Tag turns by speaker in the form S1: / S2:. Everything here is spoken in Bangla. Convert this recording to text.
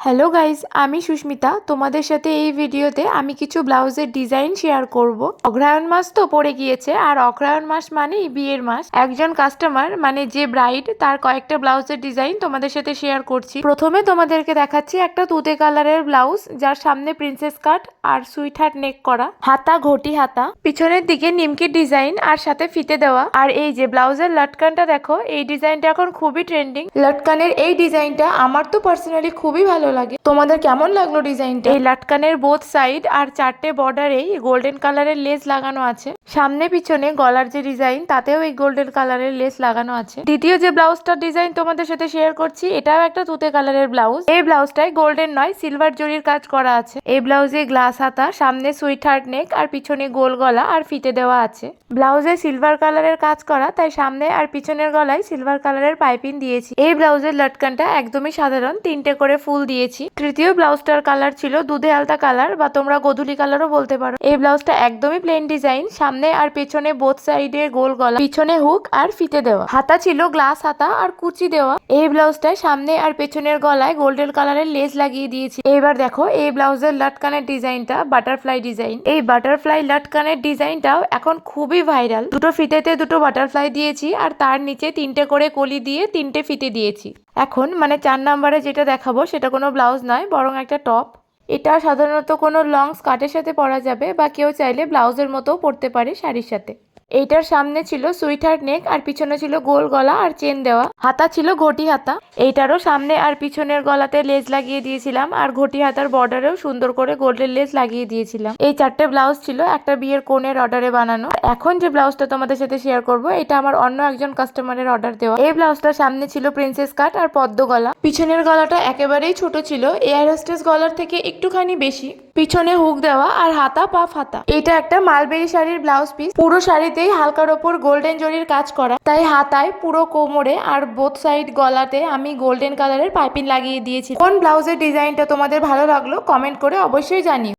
S1: হ্যালো গাইজ, আমি সুস্মিতা। তোমাদের সাথে এই ভিডিওতে আমি কিছু ব্লাউজের ডিজাইন শেয়ার করব। অগ্রহায়ণ মাস তো পড়ে গিয়েছে, আর অগ্রহায়ণ মাস মানেই বিয়ের মাস। একজন কাস্টমার মানে যে ব্রাইড, তার কয়েকটা ব্লাউজের ডিজাইন তোমাদের সাথে শেয়ার করছি। প্রথমে তোমাদেরকে দেখাচ্ছি একটা তুতে কালারের ব্লাউজ, যার সামনে প্রিন্সেস কাট আর সুইট হার্ট নেক করা, হাতা ঘটি হাতা, পিছনের দিকে নিমকির ডিজাইন আর সাথে ফিতে দেওয়া। আর এই যে ব্লাউজের লটকানটা দেখো, এই ডিজাইনটা এখন খুবই ট্রেন্ডিং। লটকানের এই ডিজাইনটা আমার তো পার্সোনালি খুবই ভালো লাগে। তোমাদের কেমন লাগলো ডিজাইনটা? এই লাটকানের বোথ সাইড আর চারটে বর্ডারেই গোল্ডেন কালারের লেস লাগানো আছে। সামনে পিছনে গলার যে ডিজাইন, তাতেও এই গোল্ডেন কালারের লেস লাগানো আছে। দ্বিতীয় যে ব্লাউজটার ডিজাইন তোমাদের সাথে শেয়ার করছি, এটাও একটা তুতে কালারের ব্লাউজ। এই ব্লাউজটাই গোল্ডেন নয়, সিলভার জরির কাজ করা আছে। এই ব্লাউজে গ্লাস হাতা, সামনে সুইট হার্ট নেক আর পিছনে গোল গলা আর ফিতে দেওয়া আছে। ব্লাউজে সিলভার কালারের কাজ করা, তাই সামনে আর পিছনের গলায় সিলভার কালারের পাইপিং দিয়েছি। এই ব্লাউজের লটকানটা একদমই সাধারণ, তিনটে করে ফুল দিয়েছি। তৃতীয় ব্লাউজটার কালার ছিল দুধে আলতা কালার, বা তোমরা গোধূলি কালারও বলতে পারো। এই ব্লাউজটা একদমই প্লেন ডিজাইন, সামনে আর পেছনে বোথ সাইডে গোল গলা, পিছনে হুক আর ফিতে দেওয়া। হাতা ছিল গ্লাস হাতা আর কুচি দেওয়া। এই ব্লাউজটায় সামনে আর পেছনের গলায় গোল্ডেন কালারের লেস লাগিয়ে দিয়েছি। এবার দেখো এই ব্লাউজের লটকানের ডিজাইনটা বাটারফ্লাই ডিজাইন। এই বাটারফ্লাই লটকানের ডিজাইনটাও এখন খুবই ভাইরাল। দুটো ফিতেতে দুটো বাটারফ্লাই দিয়েছি, আর তার নিচে তিনটে করে কলি দিয়ে তিনটে ফিতে দিয়েছি। এখন মানে 4 নম্বরে যেটা দেখাবো, সেটা কোনো ব্লাউজ নয়, বরং একটা টপ। এটা সাধারণত কোনো লং স্কার্টের সাথে পরা যাবে, বা কেউ চাইলে ব্লাউজের মতোও পরতে পারে শাড়ির সাথে। এইটার সামনে ছিল সুইট হার্ট নেক, আর পিছনে ছিল গোল গলা আর চেন দেওয়া। হাতা ছিল ঘটি হাতা। এইটারও সামনে আর পিছনের গলাতে লেস লাগিয়ে দিয়েছিলাম, আর ঘটি হাতার বর্ডারেও সুন্দর করে গোল্ডেন লেস লাগিয়ে দিয়েছিলাম। এই 4টে ব্লাউজ ছিল একটা বিয়ের কোণের অর্ডারে বানানো। এখন যে ব্লাউজটা তোমাদের সাথে শেয়ার করব, এটা আমার অন্য একজন কাস্টমারের অর্ডার দেওয়া। এই ব্লাউজটার সামনে ছিল প্রিন্সেস কাট আর পদ্ম গলা। পিছনের গলাটা একেবারেই ছোট ছিল, এয়ার হোস্টেস গলার থেকে একটুখানি বেশি। পিছনে হুক দেওয়া আর হাতা পাফ হাতা। এটা একটা মালবেরি শাড়ির ব্লাউজ পিস। পুরো শাড়িতেই হালকার ওপর গোল্ডেন জরির কাজ করা, তাই হাতায়, পুরো কোমরে আর বোথ সাইড গলাতে আমি গোল্ডেন কালারের পাইপিং লাগিয়ে দিয়েছি। কোন ব্লাউজের ডিজাইনটা তোমাদের ভালো লাগলো কমেন্ট করে অবশ্যই জানিও।